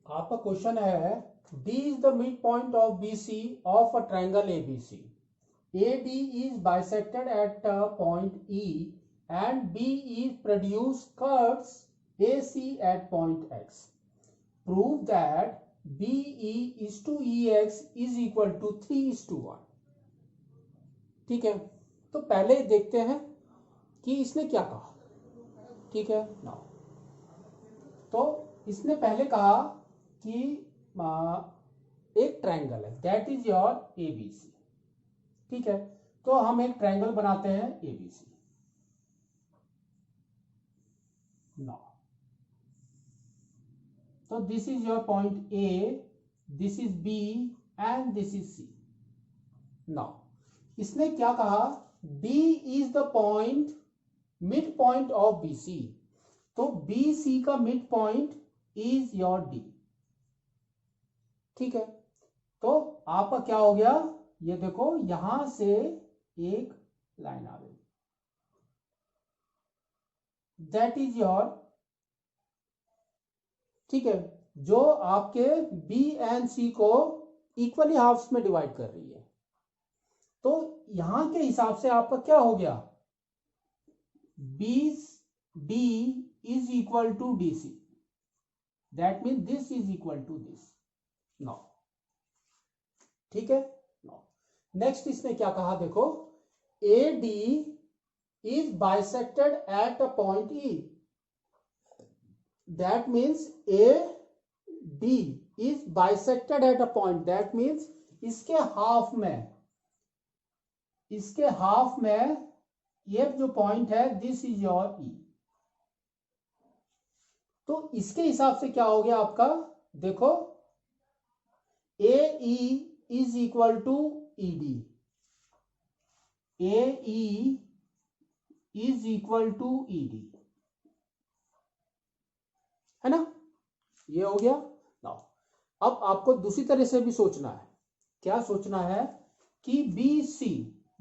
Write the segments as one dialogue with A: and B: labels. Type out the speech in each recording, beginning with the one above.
A: आपका क्वेश्चन है D is the midpoint of BC of a triangle ABC. AD is bisected at point E and B is produce curves AC at point X. Prove that BE is to EX is equal to 3:1. ठीक है, तो पहले देखते हैं कि इसने क्या कहा. ठीक है ना, तो इसने पहले कहा कि एक ट्रायंगल है, दैट इज योर ABC. ठीक है, तो हम एक ट्रायंगल बनाते हैं ABC. नाउ तो this is your point A, this is B and this is C. Now इसने क्या कहा, D is the point mid point of BC. तो BC का mid point is your D. ठीक है, तो आपका क्या हो गया, ये देखो यहां से एक लाइन आ गई, दैट इज योर. ठीक है, जो आपके B एंड C को इक्वली हाफ्स में डिवाइड कर रही है. तो यहां के हिसाब से आपका क्या हो गया, BD is equal to DC. That means this is equal to this. Now, ठीक है. Now, next इसने क्या कहा, देखो AD is bisected at a point E. That means AD is bisected at a point. That means इसके half में ये जो पॉइंट है, दिस इज योर E. तो इसके हिसाब से क्या हो गया आपका, देखो AE is equal to ED. AE is equal to ED, है ना, ये हो गया. नाउ अब आपको दूसरी तरह से भी सोचना है. क्या सोचना है कि BC,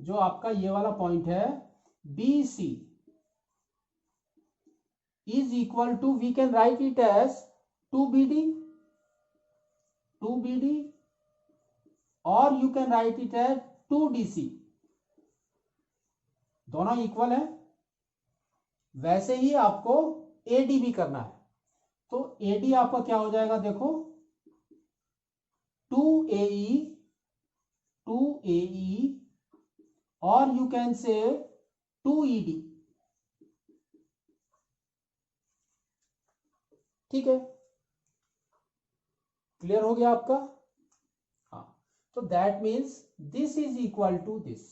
A: जो आपका ये वाला पॉइंट है, BC is equal to, we can write it as 2BD, or you can write it as 2DC. दोनों इक्वल है. वैसे ही आपको AD भी करना है. तो AD आपका क्या हो जाएगा, देखो 2AE, और यू कैन से 2ED. ठीक है, क्लियर हो गया आपका. हाँ, तो that means this is equal to this.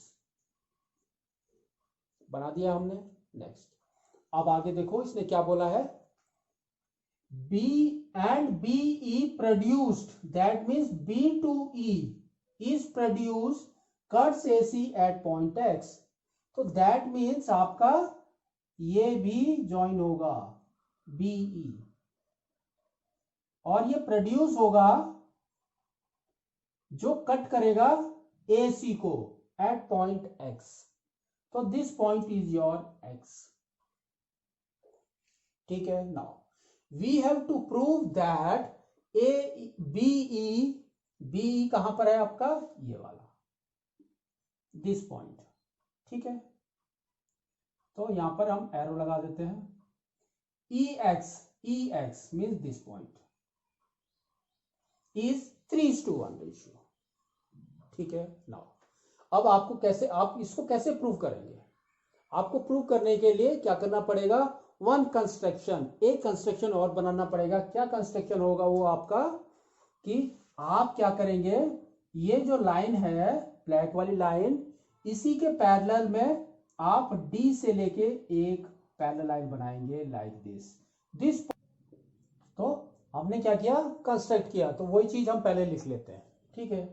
A: बना दिया हमने. नेक्स्ट, अब आगे देखो इसने क्या बोला है, B and BE produced, that means B to E is produced cuts AC at point X. तो that means आपका ये भी ज्वाइन होगा BE, और ये प्रोड्यूस होगा जो कट करेगा AC को एट पॉइंट X. तो this point is your X. ठीक है. Now we have to prove that BE कहां पर है आपका, ये वाला, दिस पॉइंट. ठीक है, तो यहां पर हम एरो लगा देते हैं. EX means this point is 3:1 ratio. ठीक है. नाउ अब आपको कैसे, आप इसको कैसे प्रूव करेंगे, आपको प्रूव करने के लिए क्या करना पड़ेगा, वन कंस्ट्रक्शन, एक कंस्ट्रक्शन और बनाना पड़ेगा. क्या कंस्ट्रक्शन होगा वो आपका, कि आप क्या करेंगे, ये जो लाइन है ब्लैक वाली लाइन, इसी के पैरेलल में आप D से लेके एक पैरेलल लाइन बनाएंगे लाइक दिस. तो हमने क्या किया, कंस्ट्रक्ट किया. तो वही चीज हम पहले लिख लेते हैं. ठीक है,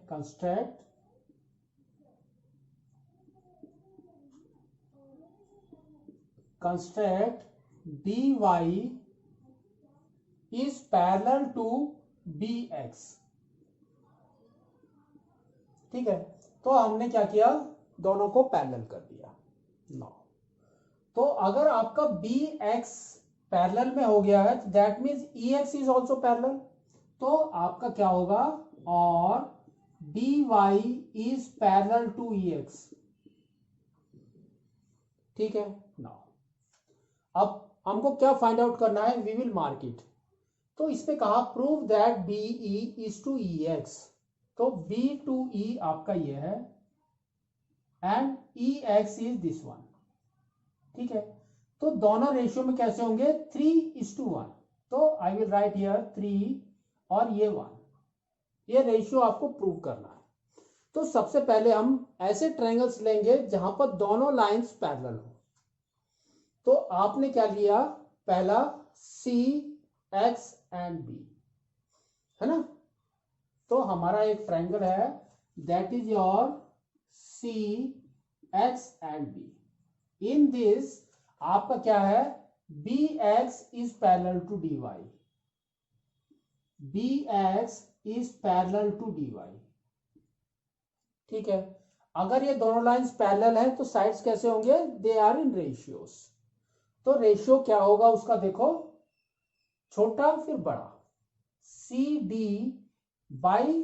A: construct DY is parallel to BX. ठीक है, तो हमने क्या किया, दोनों को पैरेलल कर दिया. नाउ तो अगर आपका BX पैरेलल में हो गया है, that means EX is also parallel. तो आपका क्या होगा, और D Y is parallel to E X. ठीक है नाउ अब हमको क्या फाइंड आउट करना है, वी विल मार्क इट। तो इस पे कहा prove that B E is to E X. तो बी टू ई आपका ये है and E X is this one. ठीक है, तो दोनों रेशियो में कैसे होंगे, 3:1। तो आई विल राइट हियर 3 और ये 1। ये रेशियो आपको प्रूव करना है। तो सबसे पहले हम ऐसे ट्रायंगल्स लेंगे जहां पर दोनों लाइंस पैरेलल हो। तो आपने क्या लिया, पहला सी एक्स एंड बी, है ना। तो हमारा एक ट्रायंगल है that is your C X and B. In this आपका क्या है, B X is parallel to D Y, B X is parallel to D Y. ठीक है, अगर ये दोनों लाइंस पैरेलल हैं तो साइड्स कैसे होंगे, दे आर इन रेशियोस। तो रेशियो क्या होगा उसका, देखो छोटा फिर बड़ा, C D by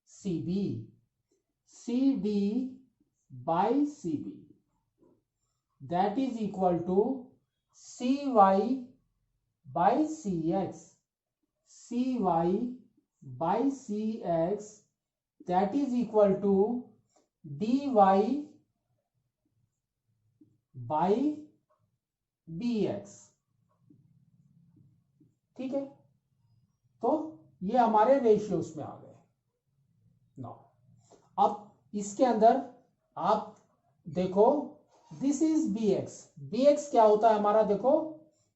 A: C B, C D by C B, that is equal to C Y by C X, C Y by C X, that is equal to dy by bx। ठीक है, तो ये हमारे ratios में आ गए। Now अब इसके अंदर आप देखो, दिस इज bx। bx क्या होता है हमारा, देखो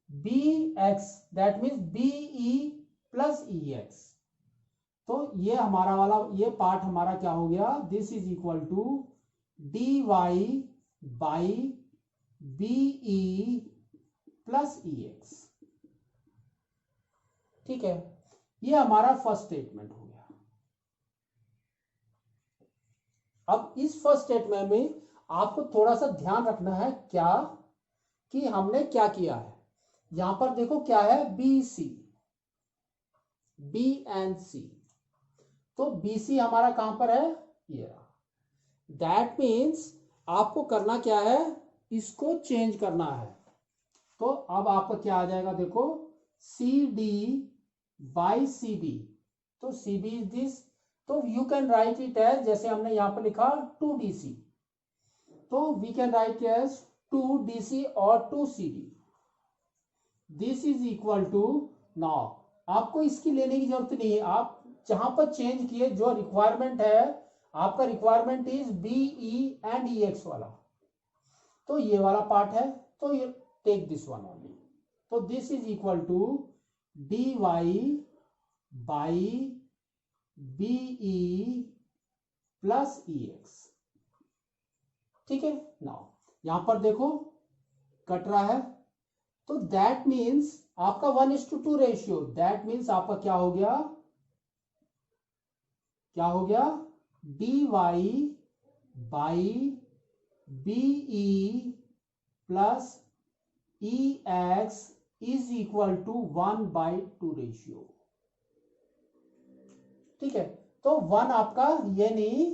A: bx that means be plus ex। तो ये हमारा वाला ये पार्ट हमारा क्या हो गया, this is equal to D Y by B E plus E X. ठीक है, ये हमारा फर्स्ट स्टेटमेंट हो गया। अब इस फर्स्ट स्टेटमेंट में आपको थोड़ा सा ध्यान रखना है क्या, कि हमने क्या किया है। यहां पर देखो क्या है, बी सी, बी एंड सी। तो BC हमारा कहां पर है, ये रहा। दैट मीन्स आपको करना क्या है, इसको चेंज करना है। तो अब आपका क्या आ जाएगा, देखो CD बाई CB। तो CB इज दिस, तो you can write it as, जैसे हमने यहां पर लिखा 2DC, तो we can right as 2DC और 2CD। This is equal to, now आपको इसकी लेने की जरूरत नहीं है, आप जहां पर चेंज किए, जो रिक्वायरमेंट है आपका, requirement is B E and E X वाला, तो ये वाला पार्ट है, तो ये टेक दिस वन ओनली। तो this is equal to D Y by B E plus E X. ठीक है, नाउ यहां पर देखो कट रहा है, तो दैट मीन्स आपका 1:2 रेशियो, दैट मीन्स आपका क्या हो गया, क्या हो गया, D Y by B E plus E X is equal to 1/2 ratio. ठीक है, तो 1 आपका ये नहीं,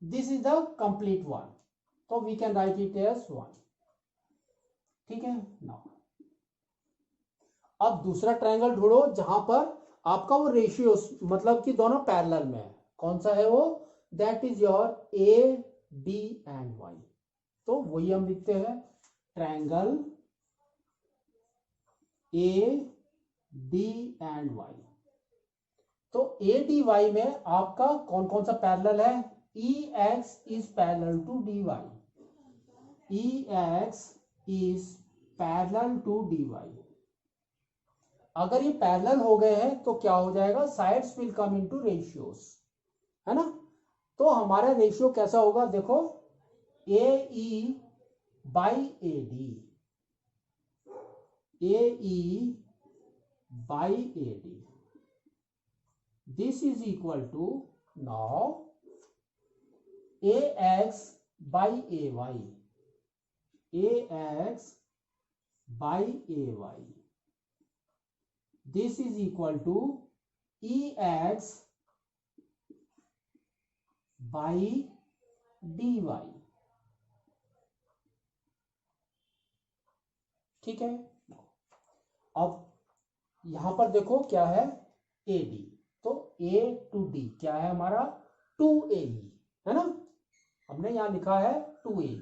A: दिस इज द कंप्लीट 1, तो we can write it as 1। ठीक है, नाउ अब दूसरा ट्रायंगल ढूंढो जहां पर आपका वो रेशियो, मतलब कि दोनों पैरेलल में है। कौन सा है वो, that is your AD and Y। तो वही हम लिखते हैं, ट्रायंगल AD एंड Y। तो ADY में आपका कौन कौन सा पैरेलल है, EX is parallel to DY, EX is parallel to DY। अगर ये पैरेलल हो गए हैं तो क्या हो जाएगा, sides will come into ratios, है ना। तो हमारा रेशियो कैसा होगा, देखो AE by AD, AE by AD, this is equal to, now AX by AY, AX by AY, this is equal to E X by D Y. ठीक है। अब यहां पर देखो क्या है, ए डी, तो ए टू डी क्या है हमारा, 2AE है ना, हमने यहां लिखा है 2AE,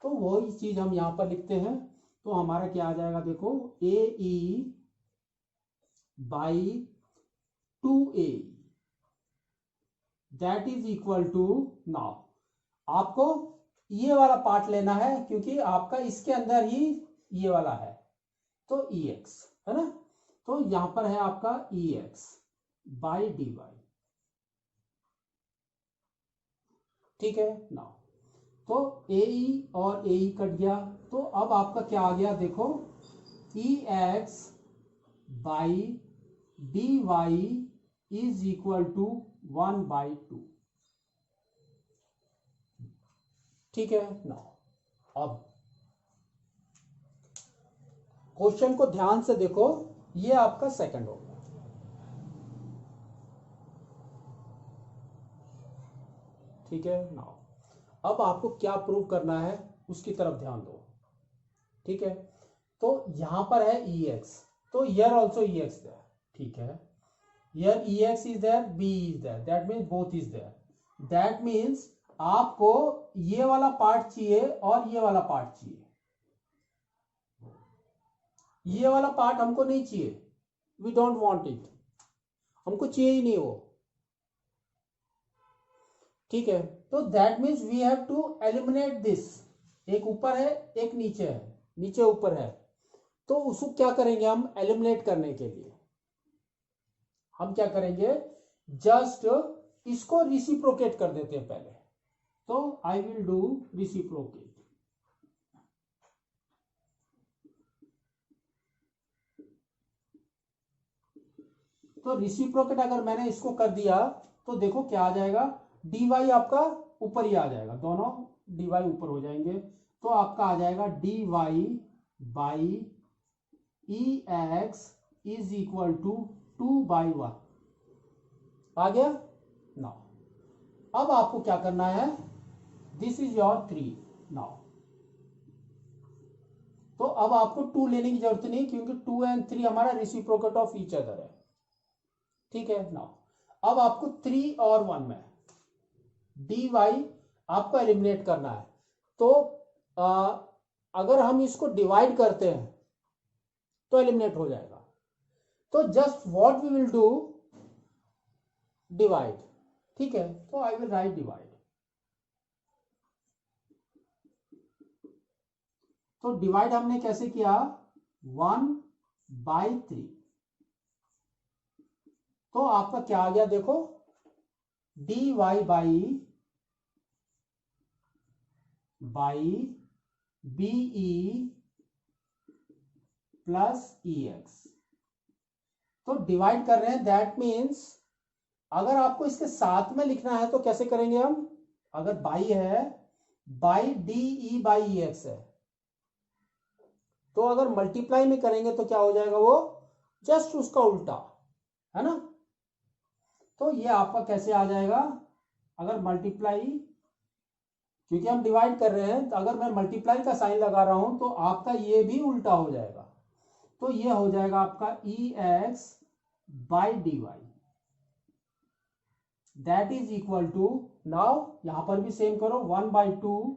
A: तो वही चीज हम यहां पर लिखते हैं। तो हमारा क्या आ जाएगा देखो, AE by 2AE that is equal to, now आपको ये वाला पार्ट लेना है क्योंकि आपका इसके अंदर ही ये वाला है, तो EX है ना, तो यहां पर है आपका EX बाई डी वाई। ठीक है ना, तो AE और AE कट गया, तो अब आपका क्या आ गया देखो, EX by D Y is equal to 1/2। ठीक है ना, अब क्वेश्चन को ध्यान से देखो, ये आपका सेकंड हो गया। ठीक है ना, अब आपको क्या प्रूव करना है उसकी तरफ ध्यान दो। ठीक है, तो यहां पर है EX, तो here also EX there। ठीक है, here EX is there, B is there, that means both is there, that means आपको ये वाला पार्ट चाहिए और ये वाला पार्ट चाहिए, ये वाला पार्ट हमको नहीं चाहिए, वी डोंट वांट इट, हमको चाहिए ही नहीं वो। ठीक है, तो that means we have to eliminate this, एक ऊपर है एक नीचे है, नीचे ऊपर है, तो उसको क्या करेंगे हम, एलिमिनेट करने के लिए हम क्या करेंगे, जस्ट इसको रिसिप्रोकेट कर देते हैं पहले, तो आई विल डू रिसिप्रोकेट। तो रिसिप्रोकेट अगर मैंने इसको कर दिया तो देखो क्या आ जाएगा, dy आपका ऊपर ही आ जाएगा, दोनों dy ऊपर हो जाएंगे, तो आपका आ जाएगा dy by EX is equal to 2/1 आ गया ना। अब आपको क्या करना है, दिस इज योर 3 नाउ, तो अब आपको 2 लेने की जरूरत नहीं क्योंकि 2 and 3 हमारा रेसिप्रोकेट ऑफ ईच अदर है। ठीक है ना, अब आपको 3 और 1 में dy आपको एलिमिनेट करना है, तो अगर हम इसको डिवाइड करते हैं तो एलिमिनेट हो जाएगा, तो just what we will do, divide. ठीक है, तो आई विल राइट डिवाइड, तो डिवाइड हमने कैसे किया, 1/3, तो आपका क्या आ गया देखो, dy by BE plus EX, तो डिवाइड कर रहे हैं, दैट मीन्स अगर आपको इसके साथ में लिखना है तो कैसे करेंगे हम, अगर बाई है, बाई DE बाई EX है, तो अगर मल्टीप्लाई में करेंगे तो क्या हो जाएगा, वो जस्ट उसका उल्टा है ना, तो ये आपका कैसे आ जाएगा, अगर मल्टीप्लाई, क्योंकि हम डिवाइड कर रहे हैं, तो अगर मैं मल्टीप्लाई का साइन लगा रहा हूं तो आपका ये भी उल्टा हो जाएगा, तो ये हो जाएगा आपका EX by dy that is equal to, now यहां पर भी सेम करो, 1/2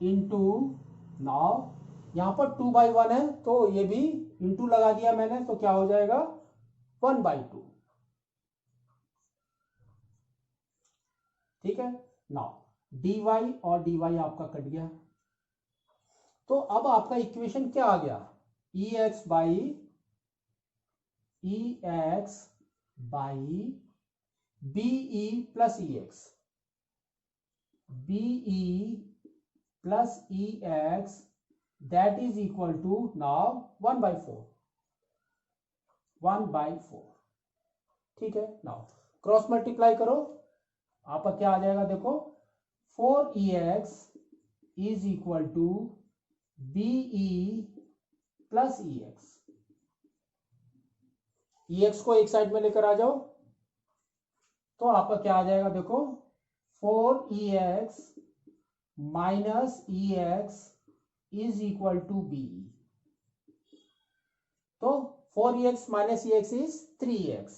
A: इंटू, नाउ यहां पर 2/1 है तो ये भी इंटू लगा दिया मैंने, तो क्या हो जाएगा 1/2। ठीक है, नाउ dy और dy आपका कट गया, तो अब आपका इक्वेशन क्या आ गया, EX by BE plus EX, BE plus EX that is equal to, now 1/4। ठीक है, नाउ क्रॉस मल्टीप्लाई करो, आपका क्या आ जाएगा देखो, 4EX is equal to BE plus EX, EX को एक साइड में लेकर आ जाओ, तो आपका क्या आ जाएगा देखो, 4EX minus EX is equal to B. तो 4EX minus EX is 3X,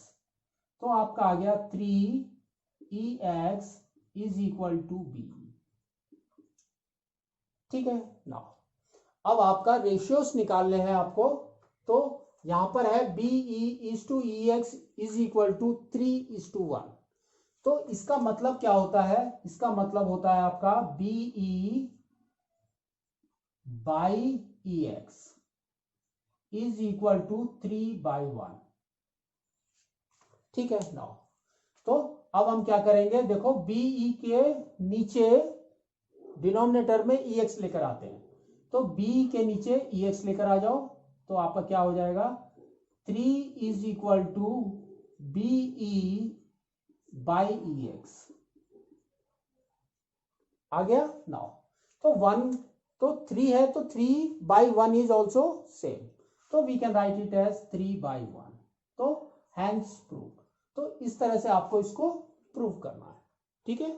A: तो आपका आ गया 3EX is equal to B. ठीक है ना। अब आपका रेशियोस निकालने हैं आपको, तो यहां पर है BE is to EX is equal to 3:1। तो इसका मतलब क्या होता है, इसका मतलब होता है आपका BE by EX is equal to 3/1। ठीक है ना। तो अब हम क्या करेंगे देखो, BE के नीचे डिनोमिनेटर में EX लेकर आते हैं, तो B के नीचे EX लेकर आ जाओ, तो आपका क्या हो जाएगा 3 is equal to BE by EX। आ गया ना। तो 1, तो 3 है, तो 3/1 इज ऑल्सो सेम, तो we can write it as 3/1। तो हैंस प्रूव। तो इस तरह से आपको इसको प्रूव करना है। ठीक है।